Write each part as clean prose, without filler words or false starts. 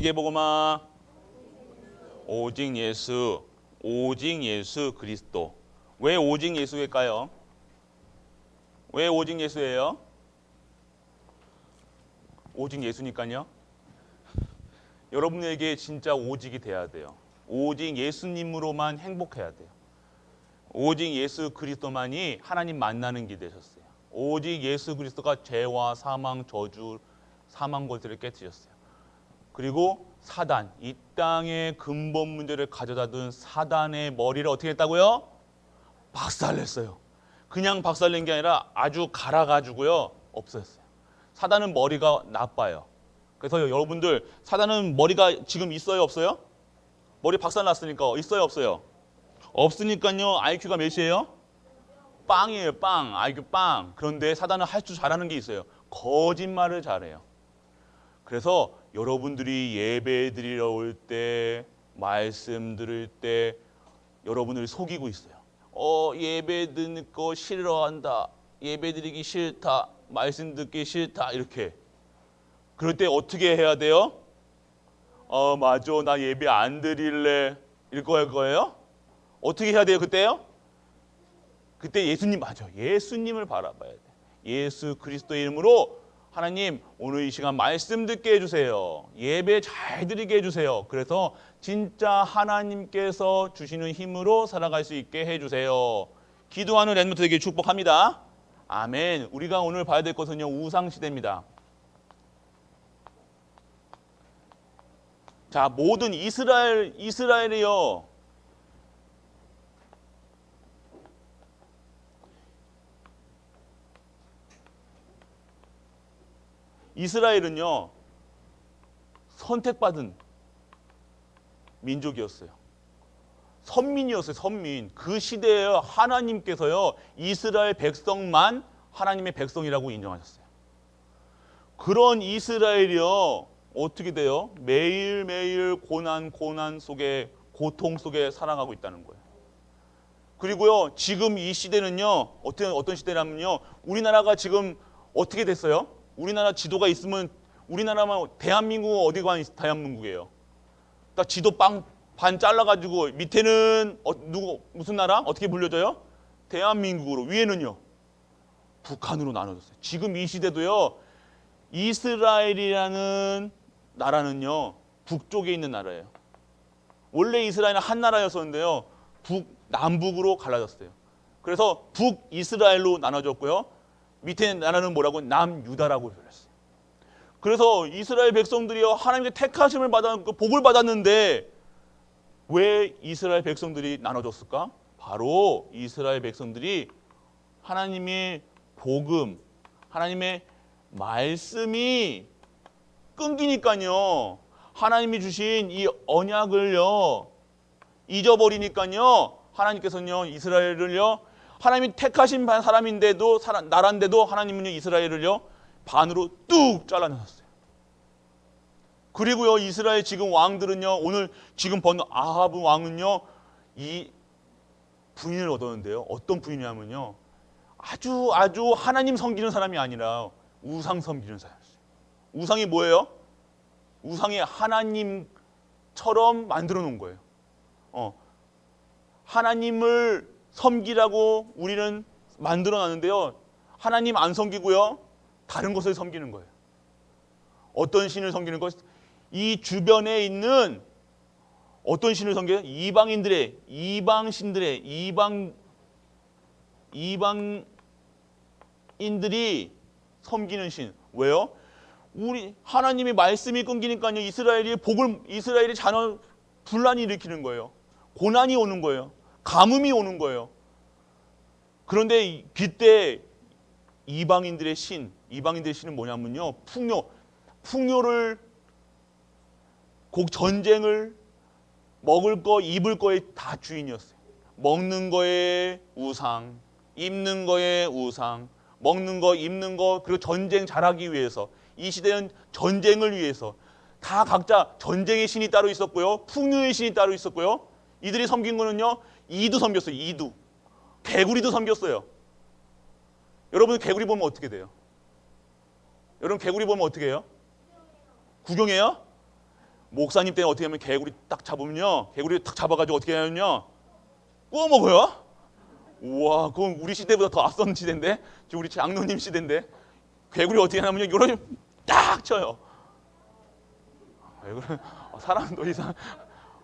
세계복음화 오직 예수, 오직 예수 그리스도. 왜 오직 예수일까요? 왜 오직 예수예요? 오직 예수니까요. 여러분에게 진짜 오직이 돼야 돼요. 오직 예수님으로만 행복해야 돼요. 오직 예수 그리스도만이 하나님 만나는 길 되셨어요. 오직 예수 그리스도가 죄와 사망, 저주, 사망 권세를 깨뜨렸어요. 그리고 사단, 이 땅의 근본 문제를 가져다 둔 사단의 머리를 어떻게 했다고요? 박살냈어요. 그냥 박살낸 게 아니라 아주 갈아가지고요, 없애졌어요. 사단은 머리가 나빠요. 그래서 여러분들, 사단은 머리가 지금 있어요, 없어요? 머리 박살났으니까 있어요, 없어요? 없으니까요. IQ가 몇이에요? 빵이에요, 빵. IQ 빵. 그런데 사단은 할 줄 잘하는 게 있어요. 거짓말을 잘해요. 그래서 여러분들이 예배 드리러 올 때, 말씀 들을 때 여러분을 속이고 있어요. 예배 듣는 거 싫어한다. 예배 드리기 싫다. 말씀 듣기 싫다. 이렇게. 그럴 때 어떻게 해야 돼요? 맞아. 나 예배 안 드릴래. 이렇게 할 거예요? 어떻게 해야 돼요, 그때요? 그때 예수님, 맞아. 예수님을 바라봐야 돼. 예수 그리스도의 이름으로 하나님, 오늘 이 시간 말씀 듣게 해주세요. 예배 잘 드리게 해주세요. 그래서 진짜 하나님께서 주시는 힘으로 살아갈 수 있게 해주세요. 기도하는 랩런트 되게 축복합니다. 아멘. 우리가 오늘 봐야 될 것은요, 우상시대입니다. 자, 모든 이스라엘이요. 이스라엘은요, 선택받은 민족이었어요. 선민이었어요, 선민. 그 시대에 하나님께서요, 이스라엘 백성만 하나님의 백성이라고 인정하셨어요. 그런 이스라엘이요, 어떻게 돼요? 매일매일 고난 속에, 고통 속에 살아가고 있다는 거예요. 그리고요, 지금 이 시대는요, 어떤 시대냐면요, 우리나라가 지금 어떻게 됐어요? 우리나라 지도가 있으면, 우리나라만, 대한민국은 어디가 대한민국이에요? 딱 지도 반 잘라가지고 밑에는 무슨 나라? 어떻게 불려져요? 대한민국으로. 위에는요, 북한으로 나눠졌어요. 지금 이 시대도요, 이스라엘이라는 나라는요, 북쪽에 있는 나라예요. 원래 이스라엘은 한 나라였었는데요, 남북으로 갈라졌어요. 그래서 북이스라엘로 나눠졌고요, 밑에 나라는 뭐라고? 남유다라고 불렸어요. 그래서 이스라엘 백성들이요, 하나님께 택하심을 받았고 복을 받았는데 왜 이스라엘 백성들이 나눠졌을까? 바로 이스라엘 백성들이 하나님의 복음, 하나님의 말씀이 끊기니까요, 하나님이 주신 이 언약을요 잊어버리니까요, 하나님께서는요 이스라엘을요, 하나님이 택하신 사람인데도, 나라인데도 하나님은요 이스라엘을요 반으로 뚝 잘라내셨어요. 그리고요, 이스라엘 지금 왕들은요, 오늘 지금 본 아합 왕은요, 이 부인을 얻었는데요, 어떤 부인이냐면요, 아주 하나님 섬기는 사람이 아니라 우상 섬기는 사람이었어요. 우상이 뭐예요? 우상이 하나님처럼 만들어 놓은 거예요. 하나님을 섬기라고 우리는 만들어 놨는데요, 하나님 안 섬기고요, 다른 것을 섬기는 거예요. 어떤 신을 섬기는 것? 이 주변에 있는 어떤 신을 섬겨요? 이방신들의 이방인들이 섬기는 신. 왜요? 우리 하나님의 말씀이 끊기니까요, 이스라엘이 자녀 분란이 일으키는 거예요. 고난이 오는 거예요. 가뭄이 오는 거예요. 그런데 그때 이방인들의 신은 뭐냐면요, 풍요를, 곧 전쟁을, 먹을 거, 입을 거에 다 주인이었어요. 먹는 거에 우상, 입는 거에 우상, 먹는 거, 입는 거, 그리고 전쟁 잘하기 위해서, 이 시대는 전쟁을 위해서 다 각자 전쟁의 신이 따로 있었고요, 풍요의 신이 따로 있었고요, 이들이 섬긴 거는요, 이도 섬겼어요. 이도. 개구리도 섬겼어요. 여러분 개구리 보면 어떻게 돼요? 여러분 개구리 보면 어떻게 해요? 구경해요? 목사님 때는 어떻게 하면 개구리 딱 잡으면요, 개구리 딱 잡아가지고 어떻게 하냐면요, 구워 먹어요. 우와, 그건 우리 시대보다 더 앞선 시대인데, 지금 우리 장로님 시대인데, 개구리 어떻게 하냐면요, 요런 딱 쳐요. 왜 그래? 사람도 이상.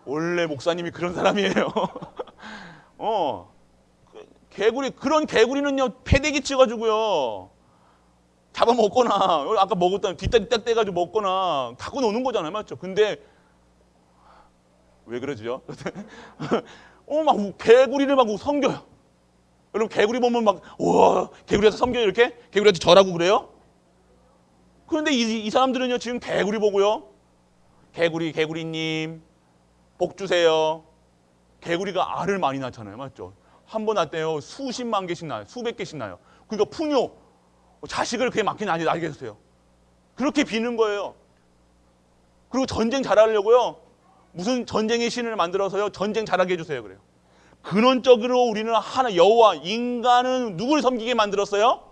원래 목사님이 그런 사람이에요. 개구리, 그런 개구리는요, 패대기 쳐가지고요, 잡아먹거나, 아까 먹었던 뒷다리 딱 떼가지고 먹거나 갖고 노는 거잖아요. 맞죠? 근데 왜 그러죠? 막 개구리를 막 섬겨요. 여러분, 개구리 보면 막, 우와, 개구리한테 섬겨요, 이렇게? 개구리한테 절하고 그래요? 그런데 이 사람들은요, 지금 개구리 보고요, 개구리님, 복 주세요. 개구리가 알을 많이 낳잖아요. 맞죠? 한 번 낳을 때요, 수십만 개씩 나요. 수백 개씩 나요. 그러니까 풍요, 자식을 그게 낳긴 나게 해주세요. 그렇게 비는 거예요. 그리고 전쟁 잘하려고요, 무슨 전쟁의 신을 만들어서요, 전쟁 잘하게 해주세요. 그래요. 근원적으로 우리는 하나, 여호와, 인간은 누굴 섬기게 만들었어요?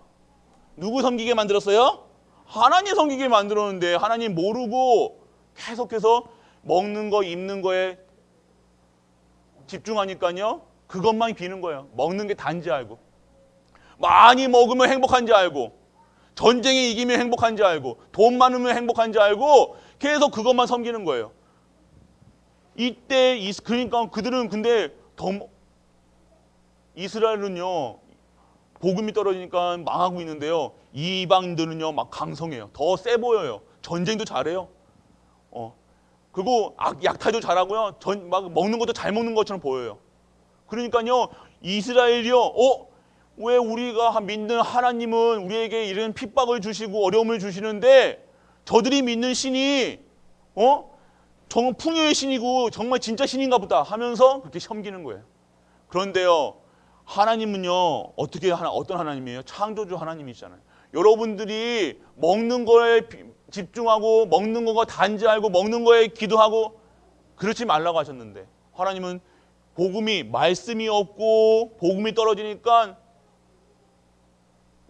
누구 섬기게 만들었어요? 하나님 섬기게 만들었는데, 하나님 모르고 계속해서 먹는 거, 입는 거에 집중하니까요, 그것만 비는 거예요. 먹는 게 단지 알고, 많이 먹으면 행복한지 알고, 전쟁에 이기면 행복한지 알고, 돈 많으면 행복한지 알고, 계속 그것만 섬기는 거예요. 이때 그러니까 그들은, 근데 이스라엘은요, 복음이 떨어지니까 망하고 있는데요, 이방인들은요 막 강성해요. 더 세 보여요. 전쟁도 잘해요. 그리고 약탈도 잘하고요, 막 먹는 것도 잘 먹는 것처럼 보여요. 그러니까요, 이스라엘이요, 왜 우리가 믿는 하나님은 우리에게 이런 핍박을 주시고 어려움을 주시는데, 저들이 믿는 신이 정말 풍요의 신이고 정말 진짜 신인가 보다 하면서 그렇게 섬기는 거예요. 그런데요, 하나님은요, 어떤 하나님이에요? 창조주 하나님이시잖아요. 여러분들이 먹는 거에 집중하고, 먹는 거가 단지 알고, 먹는 거에 기도하고 그렇지 말라고 하셨는데, 하나님은 말씀이 없고 복음이 떨어지니까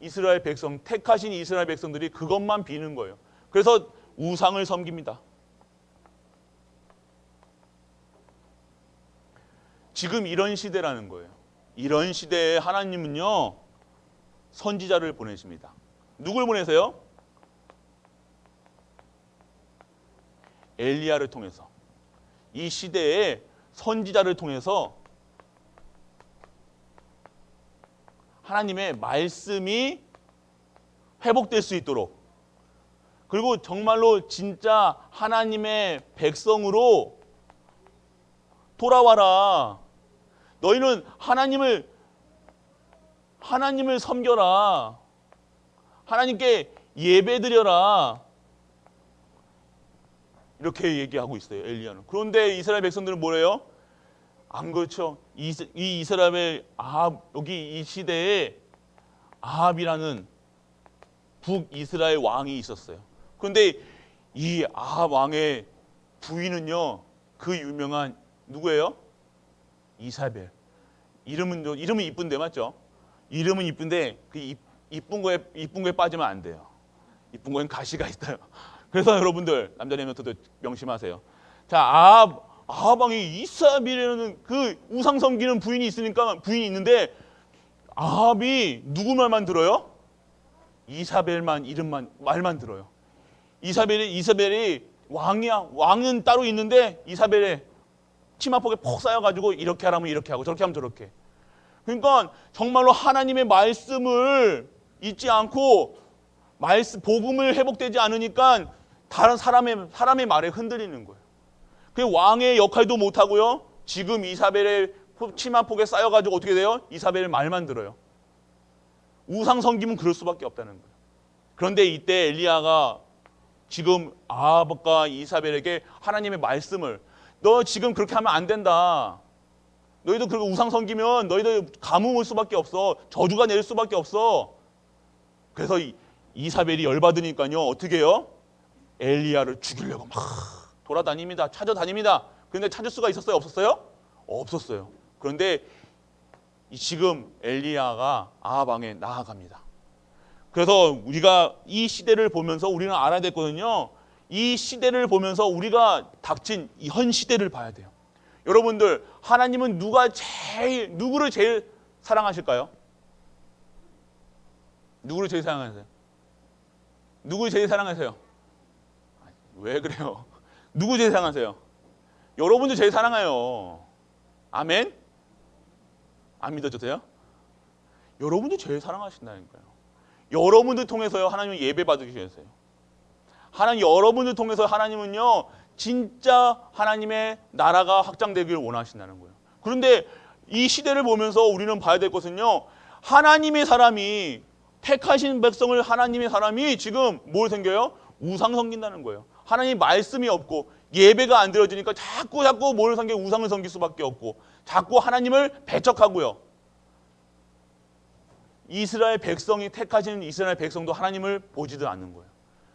이스라엘 백성, 택하신 이스라엘 백성들이 그것만 비는 거예요. 그래서 우상을 섬깁니다. 지금 이런 시대라는 거예요. 이런 시대에 하나님은요, 선지자를 보내십니다. 누굴 보내세요? 엘리야를 통해서. 이 시대에 선지자를 통해서 하나님의 말씀이 회복될 수 있도록, 그리고 정말로 진짜 하나님의 백성으로 돌아와라. 너희는 하나님을 섬겨라. 하나님께 예배드려라. 이렇게 얘기하고 있어요, 엘리야는. 그런데 이스라엘 백성들은 뭐래요? 안 그렇죠. 이 이스라엘 여기 이 시대에 아합이라는 북이스라엘 왕이 있었어요. 그런데 이 아합 왕의 부인은요, 그 유명한 누구예요? 이사벨. 이름은 이쁜데, 맞죠? 이름은 이쁜데 그 이쁜 거에 빠지면 안 돼요. 이쁜 거엔 가시가 있어요. 그래서 여러분들, 남자님들도 명심하세요. 자, 아합 왕이 이사벨이라는 그 우상 섬기는 부인이 있는데, 아합이 누구 말만 들어요? 이사벨만 말만 들어요. 이사벨이 왕이야. 왕은 따로 있는데 이사벨의 치마폭에 폭 쌓여가지고 이렇게 하라면 이렇게 하고 저렇게 하면 저렇게. 그러니까 정말로 하나님의 말씀을 잊지 않고 복음을 회복되지 않으니까 다른 사람의 말에 흔들리는 거예요. 그 왕의 역할도 못 하고요. 지금 이사벨의 치마폭에 쌓여가지고 어떻게 돼요? 이사벨의 말만 들어요. 우상 섬김은 그럴 수밖에 없다는 거예요. 그런데 이때 엘리야가 지금 아합과 이사벨에게 하나님의 말씀을, 너 지금 그렇게 하면 안 된다. 너희도 그렇게 우상 섬기면 너희도 가뭄 올 수밖에 없어. 저주가 내릴 수밖에 없어. 그래서 이사벨이 열받으니까요, 어떻게 해요? 엘리야를 죽이려고 막 돌아다닙니다. 찾아다닙니다. 그런데 찾을 수가 있었어요? 없었어요? 없었어요. 그런데 지금 엘리야가 아합 왕에 나아갑니다. 그래서 우리가 이 시대를 보면서 우리는 알아야 됐거든요. 이 시대를 보면서 우리가 닥친 이 현 시대를 봐야 돼요. 여러분들, 하나님은 누구를 제일 사랑하실까요? 누구를 제일 사랑하세요? 누구를 제일 사랑하세요? 왜 그래요? 누구 제일 사랑하세요? 여러분들 제일 사랑해요. 아멘? 안 믿어주세요? 여러분들 제일 사랑하신다니까요. 여러분들 통해서요, 하나님은 예배 받으시겠어요. 하나님, 여러분들 통해서 하나님은요, 진짜 하나님의 나라가 확장되기를 원하신다는 거예요. 그런데 이 시대를 보면서 우리는 봐야 될 것은요, 하나님의 사람이, 택하신 백성을 하나님의 사람이 지금 뭘 섬겨요? 우상 섬긴다는 거예요. 하나님 말씀이 없고 예배가 안 드려지니까 자꾸 뭘 섬겨? 우상을 섬길 수밖에 없고 자꾸 하나님을 배척하고요. 이스라엘 백성이 택하신 이스라엘 백성도 하나님을 보지도 않는 거예요.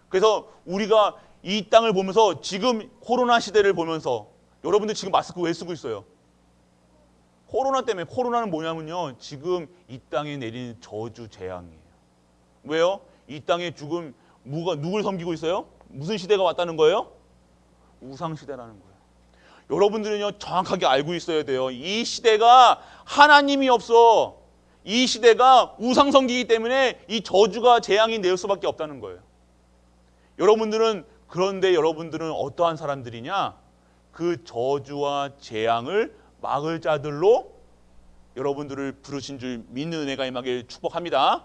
그래서 우리가 이 땅을 보면서 지금 코로나 시대를 보면서 여러분들 지금 마스크 왜 쓰고 있어요? 코로나 때문에. 코로나는 뭐냐면요, 지금 이 땅에 내리는 저주 재앙이에요. 왜요? 이 땅에 지금 누굴 섬기고 있어요? 무슨 시대가 왔다는 거예요? 우상 시대라는 거예요. 여러분들은요, 정확하게 알고 있어야 돼요. 이 시대가 하나님이 없어. 이 시대가 우상 섬기기 때문에 이 저주가 재앙이 내릴 수밖에 없다는 거예요. 그런데 여러분들은 어떠한 사람들이냐? 그 저주와 재앙을 막을 자들로 여러분들을 부르신 줄 믿는 은혜가 임하길 축복합니다.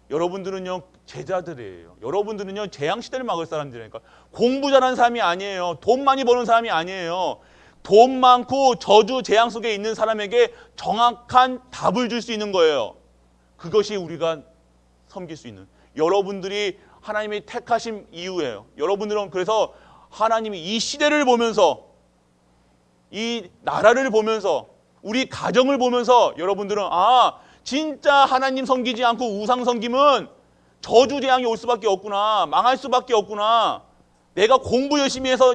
여러분들은요, 제자들이에요. 여러분들은요, 재앙 시대를 막을 사람들이니까. 공부 잘하는 사람이 아니에요. 돈 많이 버는 사람이 아니에요. 돈 많고 저주 재앙 속에 있는 사람에게 정확한 답을 줄 수 있는 거예요. 그것이 우리가 섬길 수 있는, 여러분들이 하나님이 택하신 이유예요. 여러분들은 그래서 하나님이 이 시대를 보면서, 이 나라를 보면서, 우리 가정을 보면서 여러분들은 진짜 하나님 섬기지 않고 우상 섬김은 저주 재앙이 올 수밖에 없구나. 망할 수밖에 없구나. 내가 공부 열심히 해서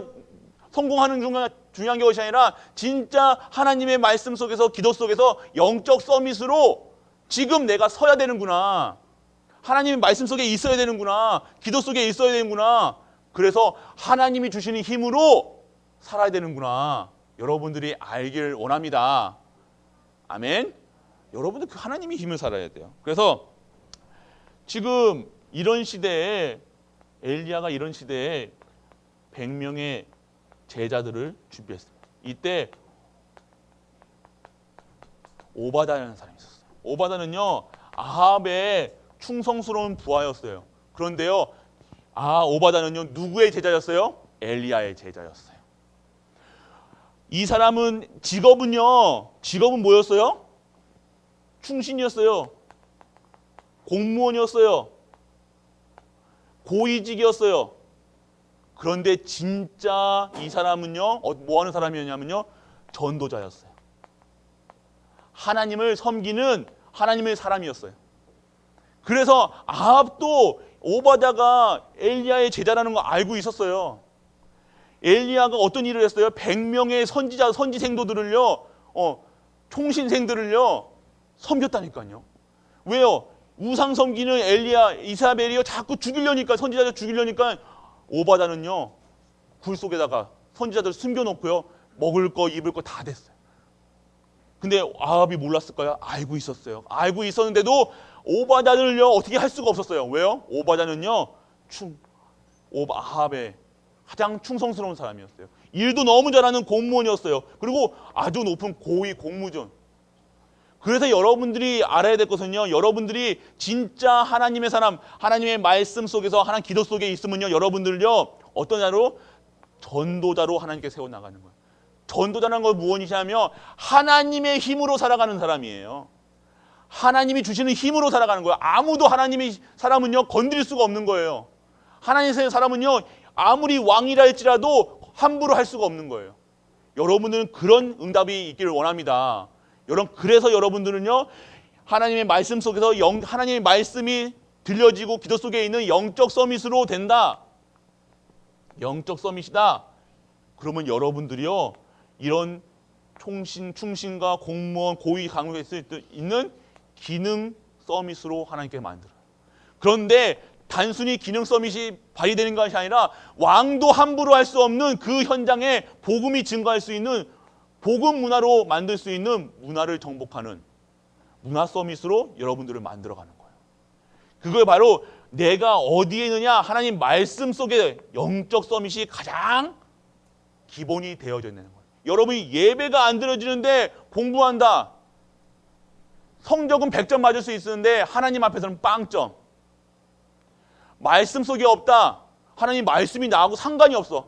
성공하는 중요한 것이 아니라 진짜 하나님의 말씀 속에서, 기도 속에서 영적 서밋으로 지금 내가 서야 되는구나. 하나님의 말씀 속에 있어야 되는구나. 기도 속에 있어야 되는구나. 그래서 하나님이 주시는 힘으로 살아야 되는구나. 여러분들이 알길 원합니다. 아멘. 여러분들 그 하나님의 힘을 살아야 돼요. 그래서 지금 이런 시대에, 엘리야가 이런 시대에 100명의 제자들을 준비했습니다. 이때 오바다라는 사람이 있었어요. 오바다는요, 아합의 충성스러운 부하였어요. 그런데요, 오바다는요, 누구의 제자였어요? 엘리야의 제자였어요. 이 사람은 직업은 뭐였어요? 충신이었어요. 공무원이었어요. 고위직이었어요. 그런데 진짜 이 사람은요, 뭐 하는 사람이었냐면요, 전도자였어요. 하나님을 섬기는 하나님의 사람이었어요. 그래서 아합도 오바다가 엘리야의 제자라는 거 알고 있었어요. 엘리야가 어떤 일을 했어요? 100명의 선지 생도들을요, 총신생들을요, 섬겼다니까요. 왜요? 우상 섬기는 이사벨이요, 자꾸 죽이려니까, 선지자들 죽이려니까 오바다는요, 굴 속에다가 선지자들 숨겨놓고요, 먹을 거 입을 거 다 됐어요. 근데 아합이 몰랐을까요? 알고 있었어요. 알고 있었는데도 오바다를요, 어떻게 할 수가 없었어요. 왜요? 오바다는요, 아합의 가장 충성스러운 사람이었어요. 일도 너무 잘하는 공무원이었어요. 그리고 아주 높은 고위 공무원. 그래서 여러분들이 알아야 될 것은요, 여러분들이 진짜 하나님의 사람, 하나님의 말씀 속에서, 하나님 기도 속에 있으면요, 여러분들요, 어떤 자로? 전도자로 하나님께 세워나가는 거예요. 전도자라는 건 무엇이냐면 하나님의 힘으로 살아가는 사람이에요. 하나님이 주시는 힘으로 살아가는 거예요. 아무도 하나님의 사람은요, 건드릴 수가 없는 거예요. 하나님의 사람은요, 아무리 왕이라 할지라도 함부로 할 수가 없는 거예요. 여러분들은 그런 응답이 있기를 원합니다. 그래서 여러분들은요, 하나님의 말씀 속에서 하나님의 말씀이 들려지고 기도 속에 있는 영적 서밋으로 된다. 영적 서밋이다. 그러면 여러분들이요, 이런 충신과 공무원, 고위 강요에 있는 기능 서밋으로 하나님께 만들어요. 그런데 단순히 기능 서밋이 발휘되는 것이 아니라 왕도 함부로 할 수 없는 그 현장에 복음이 증거할 수 있는 복음 문화로 만들 수 있는 문화를 정복하는 문화 서밋으로 여러분들을 만들어가는 거예요. 그걸 바로 내가 어디에 있느냐, 하나님 말씀 속에 영적 서밋이 가장 기본이 되어져 있는 거예요. 여러분이 예배가 안 드려지는데 공부한다. 성적은 100점 맞을 수 있는데 하나님 앞에서는 빵점. 말씀 속에 없다. 하나님 말씀이 나하고 상관이 없어.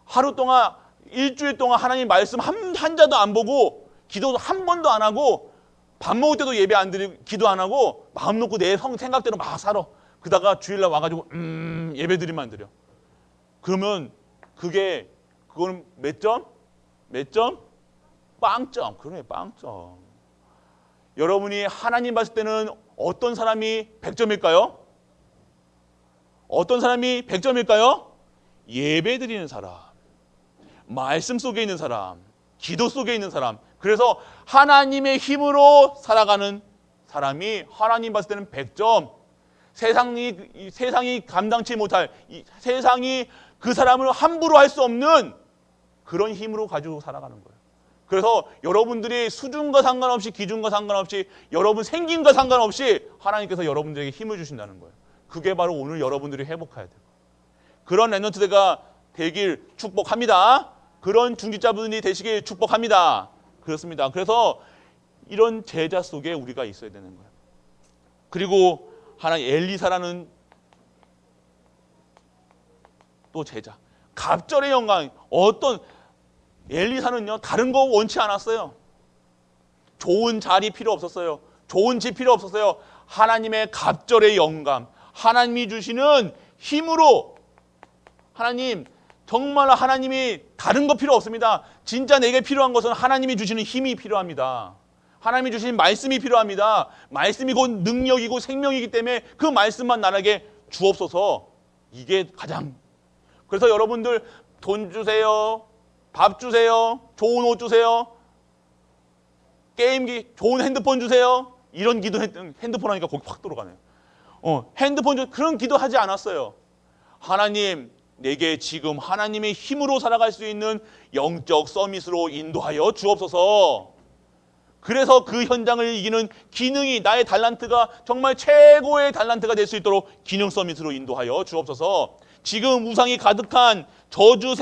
하루 동안, 일주일 동안 하나님 말씀 한 자도 안 보고 기도도 한 번도 안 하고 밥 먹을 때도 예배 안 드리고 기도 안 하고 마음 놓고 내 생각대로 막 살아. 그러다가 주일날 와가지고 예배 드리면 안 드려. 그러면 그거는 몇 점? 몇 점? 빵점. 그러네, 빵점. 여러분이 하나님 봤을 때는 어떤 사람이 100점일까요? 어떤 사람이 100점일까요? 예배 드리는 사람, 말씀 속에 있는 사람, 기도 속에 있는 사람. 그래서 하나님의 힘으로 살아가는 사람이 하나님 봤을 때는 100점. 세상이 감당치 못할, 세상이 그 사람을 함부로 할 수 없는 그런 힘으로 가지고 살아가는 거예요. 그래서 여러분들이 수준과 상관없이, 기준과 상관없이, 여러분 생김과 상관없이 하나님께서 여러분들에게 힘을 주신다는 거예요. 그게 바로 오늘 여러분들이 회복해야 돼요. 그런 랩런트가 되길 축복합니다. 그런 중직자분이 되시길 축복합니다. 그렇습니다. 그래서 이런 제자 속에 우리가 있어야 되는 거예요. 그리고 하나 엘리사라는 또 제자. 갑절의 영광. 어떤 엘리사는요, 다른 거 원치 않았어요. 좋은 자리 필요 없었어요. 좋은 집 필요 없었어요. 하나님의 갑절의 영감, 하나님이 주시는 힘으로, 하나님, 정말 하나님이 다른 거 필요 없습니다. 진짜 내게 필요한 것은 하나님이 주시는 힘이 필요합니다. 하나님이 주시는 말씀이 필요합니다. 말씀이 곧 능력이고 생명이기 때문에 그 말씀만 나에게 주옵소서. 이게 가장. 그래서 여러분들 돈 주세요. 밥 주세요. 좋은 옷 주세요. 게임기, 좋은 핸드폰 주세요. 이런 기도 핸드폰 하니까 거기 확 돌아가네요. 핸드폰 그런 기도하지 않았어요. 하나님, 내게 지금 하나님의 힘으로 살아갈 수 있는 영적 서밋으로 인도하여 주옵소서. 그래서 그 현장을 이기는 기능이, 나의 달란트가 정말 최고의 달란트가 될 수 있도록 기능 서밋으로 인도하여 주옵소서. 지금 우상이 가득한 저주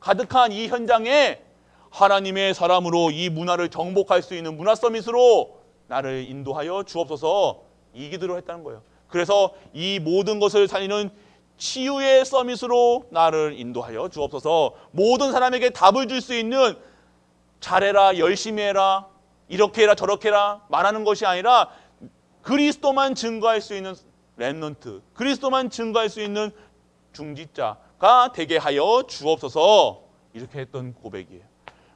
가득한 이 현장에 하나님의 사람으로 이 문화를 정복할 수 있는 문화 서밋으로 나를 인도하여 주옵소서. 이 기도를 했다는 거예요. 그래서 이 모든 것을 살리는 치유의 서밋으로 나를 인도하여 주옵소서. 모든 사람에게 답을 줄 수 있는 잘해라, 열심히 해라, 이렇게 해라, 저렇게 해라 말하는 것이 아니라 그리스도만 증거할 수 있는 렘넌트, 그리스도만 증거할 수 있는 중직자가 되게 하여 주옵소서. 이렇게 했던 고백이에요.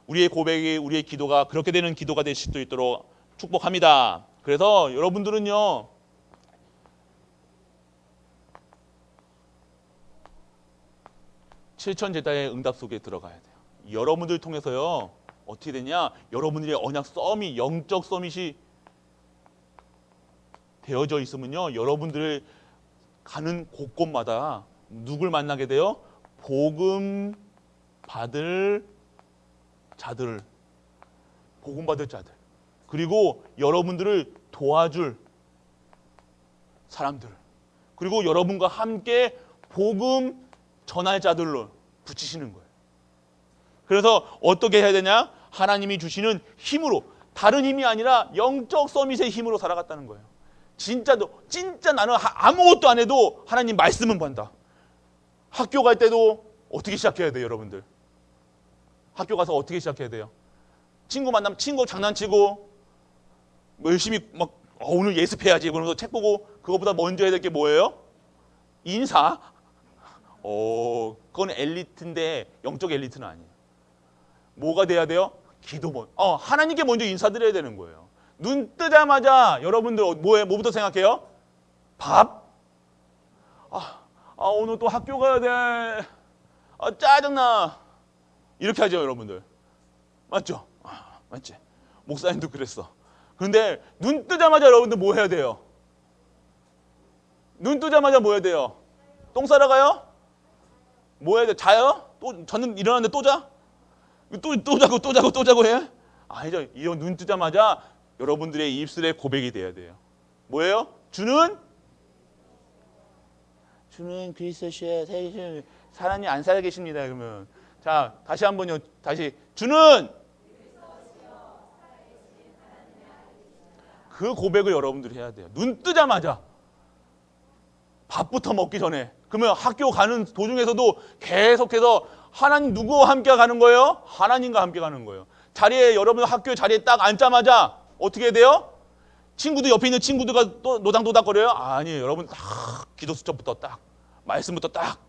우리의 고백이, 우리의 기도가 그렇게 되는 기도가 될 수 있도록 축복합니다. 그래서 여러분들은요, 칠천제자의 응답 속에 들어가야 돼요. 여러분들 통해서요, 어떻게 되냐, 여러분들의 언약 서밋, 영적 서밋이 되어져 있으면요, 여러분들을 가는 곳곳마다 누굴 만나게 돼요? 복음 받을 자들, 복음 받을 자들, 그리고 여러분들을 도와줄 사람들, 그리고 여러분과 함께 복음 전할 자들로 붙이시는 거예요. 그래서 어떻게 해야 되냐? 하나님이 주시는 힘으로, 다른 힘이 아니라 영적 서밋의 힘으로 살아갔다는 거예요. 진짜 나는 아무것도 안 해도 하나님 말씀은 본다. 학교 갈 때도 어떻게 시작해야 돼요, 여러분들? 학교 가서 어떻게 시작해야 돼요? 친구 만나면 친구 장난치고 열심히 막 오늘 예습해야지 그러면서 책 보고, 그거보다 먼저 해야 될 게 뭐예요? 인사. 그건 엘리트인데 영적 엘리트는 아니에요. 뭐가 돼야 돼요? 기도. 하나님께 먼저 인사드려야 되는 거예요. 눈 뜨자마자 여러분들 뭐부터 생각해요? 밥? 오늘 또 학교 가야 돼. 짜증나. 이렇게 하죠, 여러분들. 맞죠? 맞지? 목사님도 그랬어. 그런데 눈 뜨자마자 여러분들 뭐 해야 돼요? 눈 뜨자마자 뭐 해야 돼요? 똥 싸러 가요? 뭐 해야 돼? 자요? 또 저는 일어났는데 또 자? 또 자고 해? 아니죠. 이 눈 뜨자마자 여러분들의 입술에 고백이 돼야 돼요. 뭐예요? 주는 그리스도시에 사람이 안 살아 계십니다. 그러면 자 다시 한번요. 다시 주는 그 고백을 여러분들이 해야 돼요. 눈 뜨자마자 밥부터 먹기 전에. 그러면 학교 가는 도중에서도 계속해서 하나님 누구와 함께 가는 거예요? 하나님과 함께 가는 거예요. 자리에 여러분 학교 자리에 딱 앉자마자 어떻게 돼요? 친구들 옆에 있는 친구들과 또 노닥노닥거려요? 아니에요. 여러분 딱 기도 수첩부터 딱 말씀부터 딱.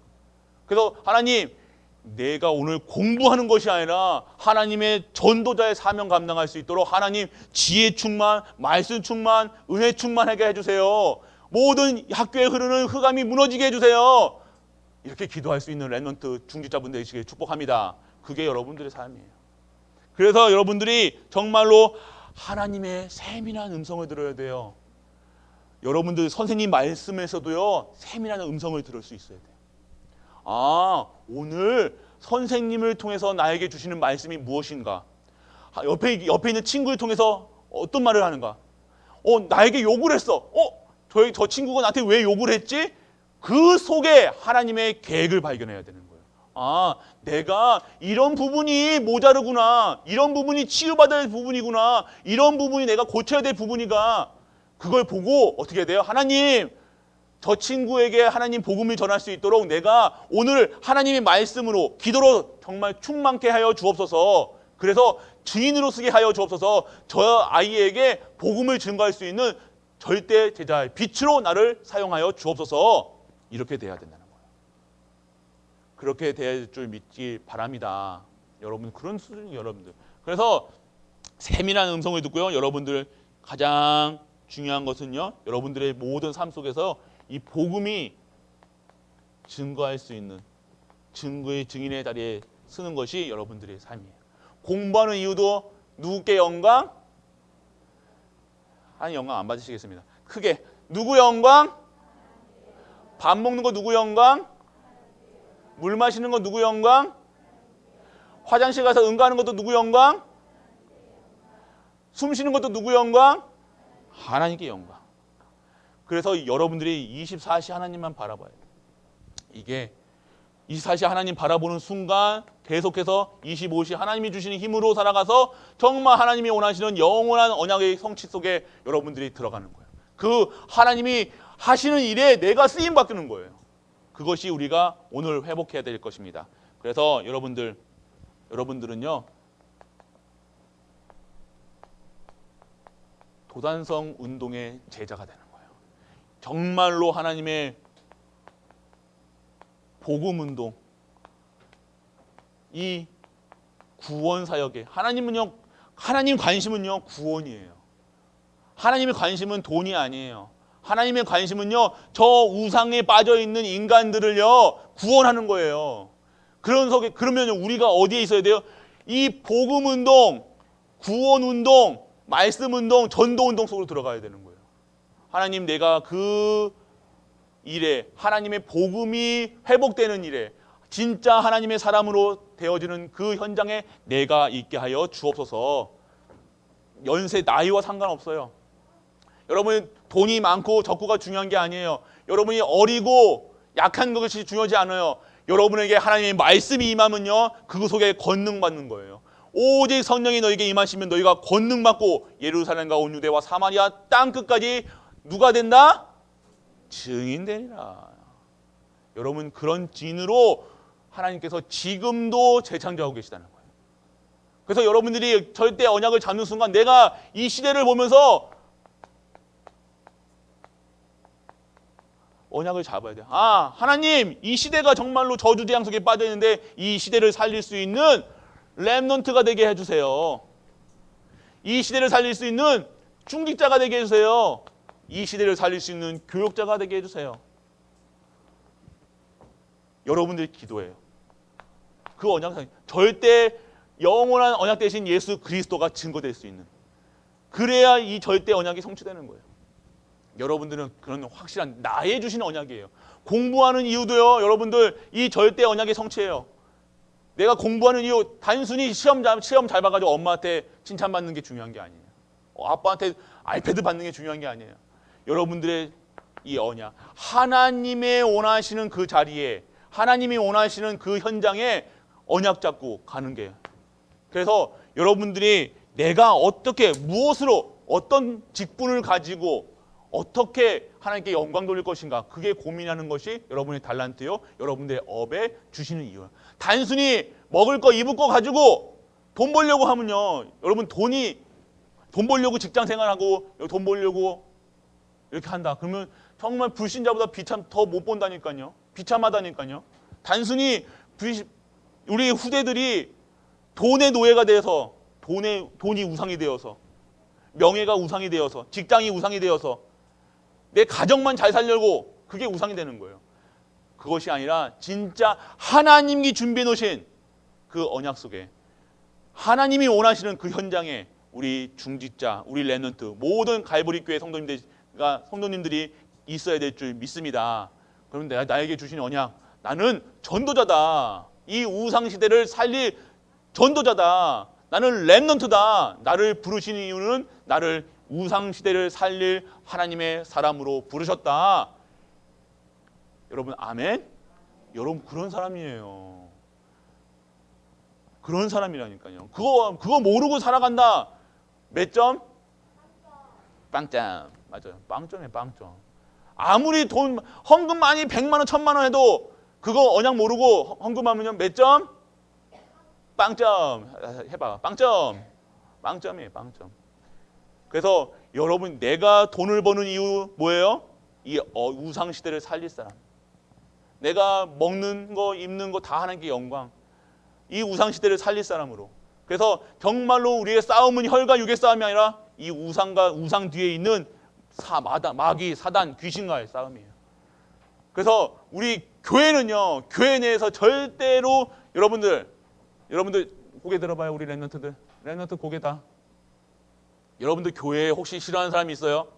그래서 하나님 내가 오늘 공부하는 것이 아니라 하나님의 전도자의 사명 감당할 수 있도록 하나님 지혜 충만, 말씀 충만, 은혜 충만하게 해주세요. 모든 학교에 흐르는 흑암이 무너지게 해주세요. 이렇게 기도할 수 있는 렘넌트 중직자분 되시길 축복합니다. 그게 여러분들의 삶이에요. 그래서 여러분들이 정말로 하나님의 세밀한 음성을 들어야 돼요. 여러분들 선생님 말씀에서도요 세밀한 음성을 들을 수 있어야 돼요. 아, 오늘 선생님을 통해서 나에게 주시는 말씀이 무엇인가? 옆에 있는 친구를 통해서 어떤 말을 하는가? 나에게 욕을 했어. 저 친구가 나한테 왜 욕을 했지? 그 속에 하나님의 계획을 발견해야 되는 거예요. 아, 내가 이런 부분이 모자르구나. 이런 부분이 치유받아야 될 부분이구나. 이런 부분이 내가 고쳐야 될 부분이가. 그걸 보고 어떻게 해야 돼요? 하나님, 저 친구에게 하나님 복음을 전할 수 있도록 내가 오늘 하나님의 말씀으로 기도로 정말 충만케 하여 주옵소서. 그래서 증인으로 쓰게 하여 주옵소서. 저 아이에게 복음을 증거할 수 있는 절대 제자의 빛으로 나를 사용하여 주옵소서. 이렇게 돼야 된다는 거예요. 그렇게 될 줄 믿기 바랍니다. 여러분 그런 수준이 여러분들. 그래서 세밀한 음성을 듣고요. 여러분들 가장 중요한 것은요. 여러분들의 모든 삶 속에서 이 복음이 증거할 수 있는 증거의 증인의 자리에 쓰는 것이 여러분들의 삶이에요. 공부하는 이유도 누구께 영광? 하나님 영광 안 받으시겠습니다. 크게 누구 영광? 밥 먹는 거 누구 영광? 물 마시는 거 누구 영광? 화장실 가서 응가하는 것도 누구 영광? 숨 쉬는 것도 누구 영광? 하나님께 영광. 그래서 여러분들이 24시 하나님만 바라봐야 돼요. 이게 24시 하나님 바라보는 순간 계속해서 25시 하나님이 주시는 힘으로 살아가서 정말 하나님이 원하시는 영원한 언약의 성취 속에 여러분들이 들어가는 거예요. 그 하나님이 하시는 일에 내가 쓰임 받는 거예요. 그것이 우리가 오늘 회복해야 될 것입니다. 그래서 여러분들은요. 도단성 운동의 제자가 되는 거예요. 정말로 하나님의 복음 운동, 이 구원 사역에 하나님 관심은요 구원이에요. 하나님의 관심은 돈이 아니에요. 하나님의 관심은요 저 우상에 빠져 있는 인간들을요 구원하는 거예요. 그러면 우리가 어디에 있어야 돼요? 이 복음 운동, 구원 운동, 말씀 운동, 전도 운동 속으로 들어가야 되는 거예요. 하나님 내가 그 일에 하나님의 복음이 회복되는 일에 진짜 하나님의 사람으로 되어지는 그 현장에 내가 있게 하여 주옵소서. 연세 나이와 상관없어요. 여러분 돈이 많고 적고가 중요한 게 아니에요. 여러분이 어리고 약한 것이 중요하지 않아요. 여러분에게 하나님의 말씀이 임하면요 그 속에 권능받는 거예요. 오직 성령이 너에게 임하시면 너희가 권능받고 예루살렘과 온 유대와 사마리아 땅끝까지 누가 된다? 증인되리라. 여러분 그런 증인으로 하나님께서 지금도 재창조하고 계시다는 거예요. 그래서 여러분들이 절대 언약을 잡는 순간 내가 이 시대를 보면서 언약을 잡아야 돼요. 아, 하나님 이 시대가 정말로 저주재앙 속에 빠져 있는데 이 시대를 살릴 수 있는 렘넌트가 되게 해주세요. 이 시대를 살릴 수 있는 중직자가 되게 해주세요. 이 시대를 살릴 수 있는 교역자가 되게 해주세요. 여러분들이 기도해요. 그 언약상 절대 영원한 언약 대신 예수 그리스도가 증거될 수 있는, 그래야 이 절대 언약이 성취되는 거예요. 여러분들은 그런 확실한 나의 주신 언약이에요. 공부하는 이유도요, 여러분들 이 절대 언약의 성취예요. 내가 공부하는 이유 단순히 시험 잘 봐가지고 엄마한테 칭찬받는 게 중요한 게 아니에요. 아빠한테 아이패드 받는 게 중요한 게 아니에요. 여러분들의 이 언약, 하나님의 원하시는 그 자리에, 하나님이 원하시는 그 현장에 언약 잡고 가는 게. 그래서 여러분들이 내가 어떻게 무엇으로 어떤 직분을 가지고 어떻게 하나님께 영광 돌릴 것인가, 그게 고민하는 것이 여러분의 달란트요, 여러분들의 업에 주시는 이유예요. 단순히 먹을 거 입을 거 가지고 돈 벌려고 하면요, 여러분 돈 벌려고 직장 생활하고 돈 벌려고 이렇게 한다 그러면 정말 불신자보다 비참 더 못 본다니까요. 비참하다니까요. 단순히 우리 후대들이 돈의 노예가 되어서, 돈이 우상이 되어서, 명예가 우상이 되어서, 직장이 우상이 되어서 내 가정만 잘 살려고, 그게 우상이 되는 거예요. 그것이 아니라 진짜 하나님이 준비해 놓으신 그 언약 속에, 하나님이 원하시는 그 현장에 우리 중직자, 우리 렘넌트, 모든 갈보리 교회 성도님들이 있어야 될 줄 믿습니다. 그럼 나에게 주신 언약, 나는 전도자다. 이 우상 시대를 살릴 전도자다. 나는 렘넌트다. 나를 부르신 이유는 나를 우상 시대를 살릴 하나님의 사람으로 부르셨다. 여러분 아멘? 여러분 그런 사람이에요. 그런 사람이라니까요. 그거 모르고 살아간다. 몇 점? 빵점. 맞아요. 빵점이에요. 빵점. 아무리 돈 헌금 많이 100만 원, 1000만 원 해도 그거 언약 모르고 헌금하면요 몇 점? 빵점. 해봐. 빵점. 빵점이에요. 빵점. 그래서 여러분 내가 돈을 버는 이유 뭐예요? 이 우상 시대를 살릴 사람. 내가 먹는 거 입는 거 다 하나님께 영광. 이 우상 시대를 살릴 사람으로. 그래서 정말로 우리의 싸움은 혈과 육의 싸움이 아니라 이 우상과 우상 뒤에 있는 마귀, 사단, 귀신과의 싸움이에요. 그래서 우리 교회는요, 교회 내에서 절대로 여러분들 고개 들어봐요. 우리 렘넌트들. 렘넌트 고개다. 여러분들 교회에 혹시 싫어하는 사람이 있어요?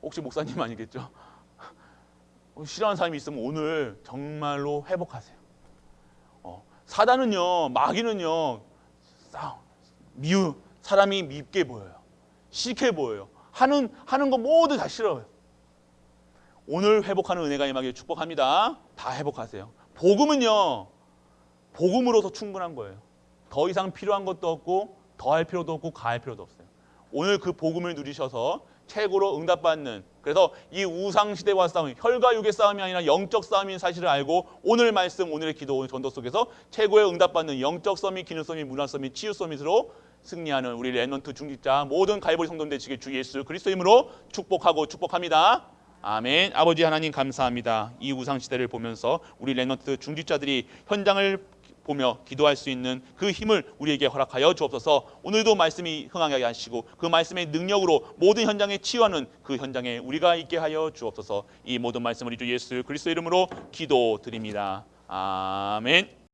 혹시 목사님 아니겠죠? 싫어하는 사람이 있으면 오늘 정말로 회복하세요. 사단은요, 마귀는요, 사람이 밉게 보여요. 싫게 보여요. 하는 거 모두 다 싫어요. 오늘 회복하는 은혜가 임하길 축복합니다. 다 회복하세요. 복음은요, 복음으로서 충분한 거예요. 더 이상 필요한 것도 없고 더할 필요도 없고 가할 필요도 없어요. 오늘 그 복음을 누리셔서 최고로 응답받는, 그래서 이 우상시대와 싸움, 혈과 육의 싸움이 아니라 영적 싸움인 사실을 알고 오늘 말씀, 오늘의 기도, 오늘 전도 속에서 최고의 응답받는 영적 서밋, 기능 서밋, 문화 서밋, 치유 서밋으로 승리하는 우리 렘넌트 중직자 모든 갈보리 성도들 되시길 주 예수 그리스도의 이름으로 축복하고 축복합니다. 아멘. 아버지 하나님 감사합니다. 이 우상시대를 보면서 우리 렘넌트 중직자들이 현장을 보며 기도할 수 있는 그 힘을 우리에게 허락하여 주옵소서. 오늘도 말씀이 흥하게 하시고 그 말씀의 능력으로 모든 현장에 치유하는 그 현장에 우리가 있게 하여 주옵소서. 이 모든 말씀 우리 주 예수 그리스도의 이름으로 기도드립니다. 아멘.